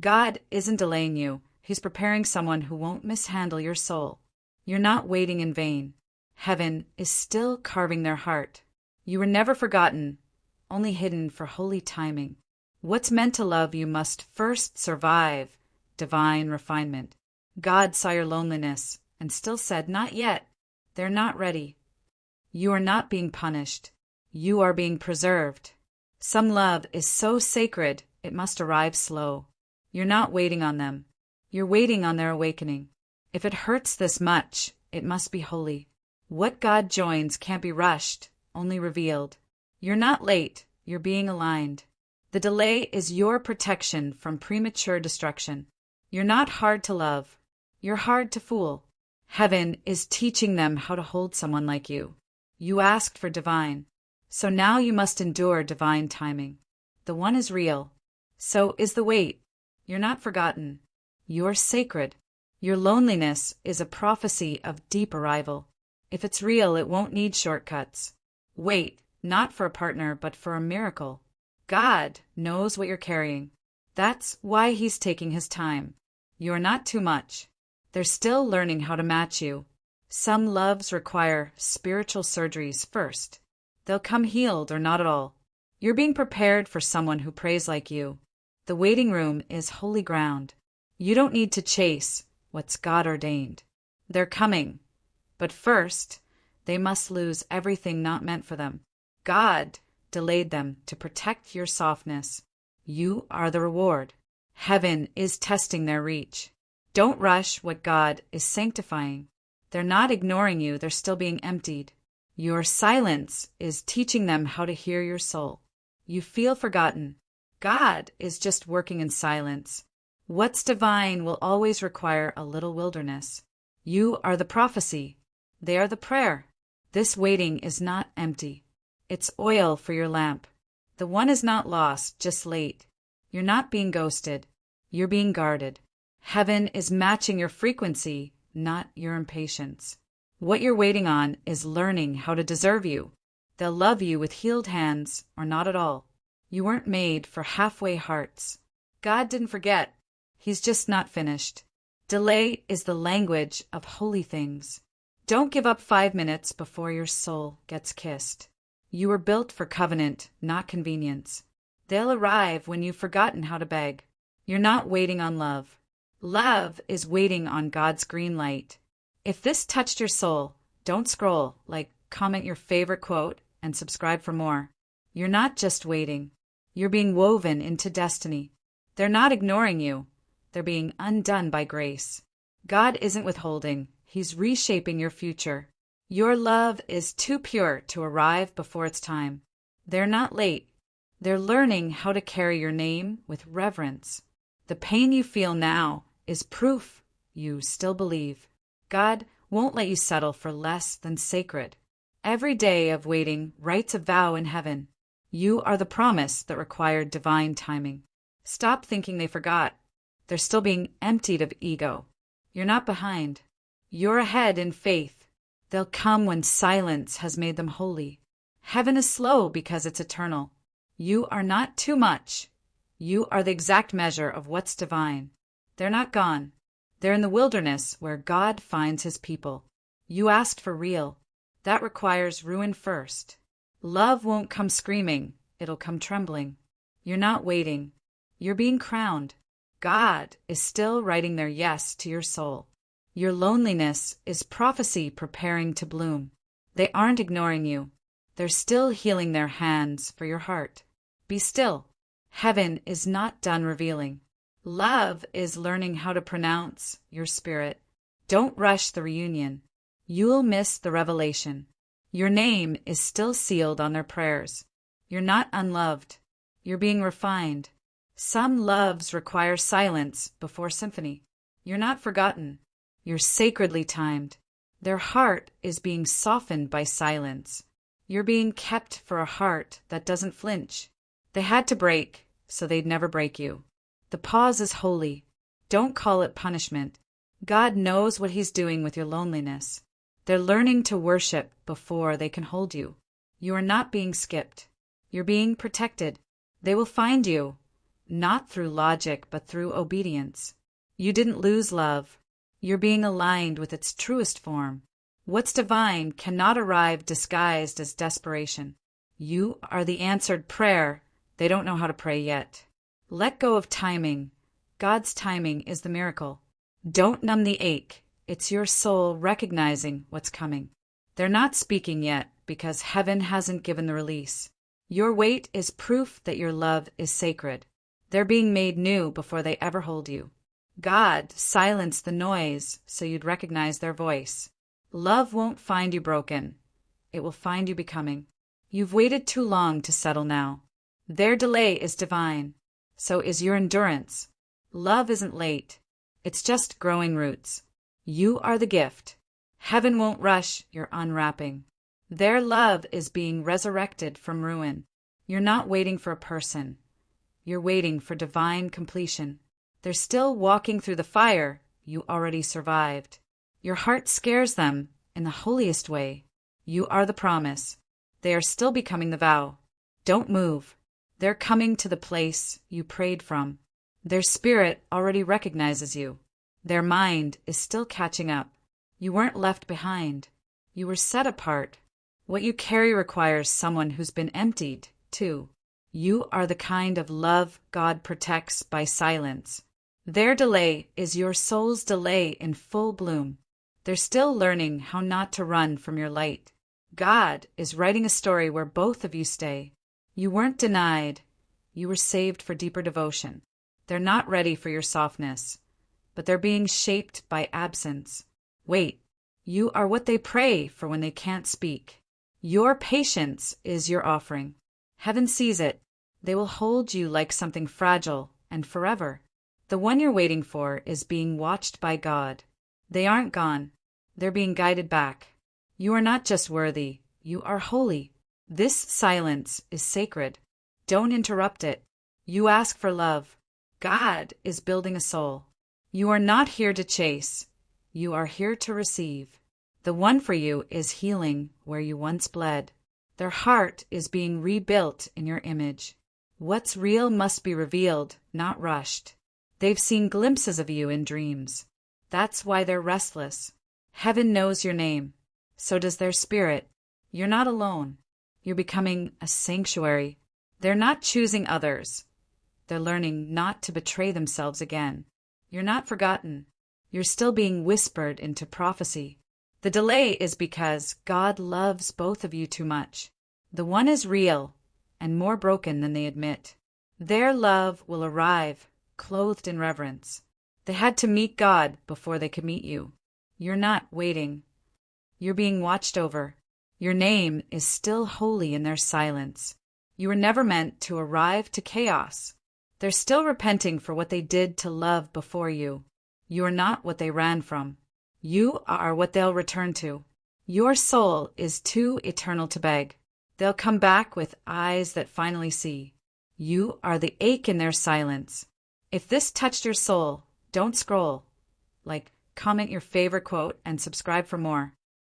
God isn't delaying you. He's preparing someone who won't mishandle your soul. You're not waiting in vain. Heaven is still carving their heart. You were never forgotten, only hidden for holy timing. What's meant to love you must first survive divine refinement. God saw your loneliness and still said, "Not yet. They're not ready." You are not being punished. You are being preserved. Some love is so sacred, it must arrive slow. You're not waiting on them. You're waiting on their awakening. If it hurts this much, it must be holy. What God joins can't be rushed, only revealed. You're not late. You're being aligned. The delay is your protection from premature destruction. You're not hard to love. You're hard to fool. Heaven is teaching them how to hold someone like you. You asked for divine. So now you must endure divine timing. The one is real. So is the wait. You're not forgotten. You're sacred. Your loneliness is a prophecy of deep arrival. If it's real, it won't need shortcuts. Wait, not for a partner, but for a miracle. God knows what you're carrying. That's why He's taking His time. You're not too much. They're still learning how to match you. Some loves require spiritual surgeries first. They'll come healed or not at all. You're being prepared for someone who prays like you. The waiting room is holy ground. You don't need to chase what's God ordained. They're coming. But first, they must lose everything not meant for them. God delayed them to protect your softness. You are the reward. Heaven is testing their reach. Don't rush what God is sanctifying. They're not ignoring you, they're still being emptied. Your silence is teaching them how to hear your soul. You feel forgotten. God is just working in silence. What's divine will always require a little wilderness. You are the prophecy. They are the prayer. This waiting is not empty. It's oil for your lamp. The one is not lost, just late. You're not being ghosted. You're being guarded. Heaven is matching your frequency, not your impatience. What you're waiting on is learning how to deserve you. They'll love you with healed hands or not at all. You weren't made for halfway hearts. God didn't forget. He's just not finished. Delay is the language of holy things. Don't give up 5 minutes before your soul gets kissed. You were built for covenant, not convenience. They'll arrive when you've forgotten how to beg. You're not waiting on love. Love is waiting on God's green light. If this touched your soul, don't scroll, comment your favorite quote, and subscribe for more. You're not just waiting. You're being woven into destiny. They're not ignoring you. They're being undone by grace. God isn't withholding. He's reshaping your future. Your love is too pure to arrive before its time. They're not late. They're learning how to carry your name with reverence. The pain you feel now is proof you still believe. God won't let you settle for less than sacred. Every day of waiting writes a vow in heaven. You are the promise that required divine timing. Stop thinking they forgot. They're still being emptied of ego. You're not behind. You're ahead in faith. They'll come when silence has made them holy. Heaven is slow because it's eternal. You are not too much. You are the exact measure of what's divine. They're not gone. They're in the wilderness where God finds His people. You asked for real. That requires ruin first. Love won't come screaming. It'll come trembling. You're not waiting. You're being crowned. God is still writing their yes to your soul. Your loneliness is prophecy preparing to bloom. They aren't ignoring you. They're still healing their hands for your heart. Be still. Heaven is not done revealing. Love is learning how to pronounce your spirit. Don't rush the reunion. You'll miss the revelation. Your name is still sealed on their prayers. You're not unloved. You're being refined. Some loves require silence before symphony. You're not forgotten. You're sacredly timed. Their heart is being softened by silence. You're being kept for a heart that doesn't flinch. They had to break, so they'd never break you. The pause is holy. Don't call it punishment. God knows what He's doing with your loneliness. They're learning to worship before they can hold you. You are not being skipped. You're being protected. They will find you. not through logic but through obedience. You didn't lose love. You're being aligned with its truest form. What's divine cannot arrive disguised as desperation. You are the answered prayer. They don't know how to pray yet. Let go of timing. God's timing is the miracle. Don't numb the ache. It's your soul recognizing what's coming. They're not speaking yet because heaven hasn't given the release. Your wait is proof that your love is sacred. They're being made new before they ever hold you. God silenced the noise so you'd recognize their voice. Love won't find you broken. It will find you becoming. You've waited too long to settle now. Their delay is divine. So is your endurance. Love isn't late. It's just growing roots. You are the gift. Heaven won't rush your unwrapping. Their love is being resurrected from ruin. You're not waiting for a person. You're waiting for divine completion. They're still walking through the fire you already survived. Your heart scares them in the holiest way. You are the promise. They are still becoming the vow. Don't move. They're coming to the place you prayed from. Their spirit already recognizes you. Their mind is still catching up. You weren't left behind. You were set apart. What you carry requires someone who's been emptied, too. You are the kind of love God protects by silence. Their delay is your soul's delay in full bloom. They're still learning how not to run from your light. God is writing a story where both of you stay. You weren't denied. You were saved for deeper devotion. They're not ready for your softness, but they're being shaped by absence. Wait, you are what they pray for when they can't speak. Your patience is your offering. Heaven sees it. They will hold you like something fragile and forever. The one you're waiting for is being watched by God. They aren't gone. They're being guided back. You are not just worthy. You are holy. This silence is sacred. Don't interrupt it. You ask for love. God is building a soul. You are not here to chase. You are here to receive. The one for you is healing where you once bled. Their heart is being rebuilt in your image. What's real must be revealed, not rushed. They've seen glimpses of you in dreams. That's why they're restless. Heaven knows your name. So does their spirit. You're not alone. You're becoming a sanctuary. They're not choosing others. They're learning not to betray themselves again. You're not forgotten. You're still being whispered into prophecy. The delay is because God loves both of you too much. The one is real and more broken than they admit. Their love will arrive, clothed in reverence. They had to meet God before they could meet you. You're not waiting. You're being watched over. Your name is still holy in their silence. You were never meant to arrive to chaos. They're still repenting for what they did to love before you. You are not what they ran from. You are what they'll return to. Your soul is too eternal to beg. They'll come back with eyes that finally see. You are the ache in their silence. If this touched your soul, don't scroll. Comment your favorite quote and subscribe for more.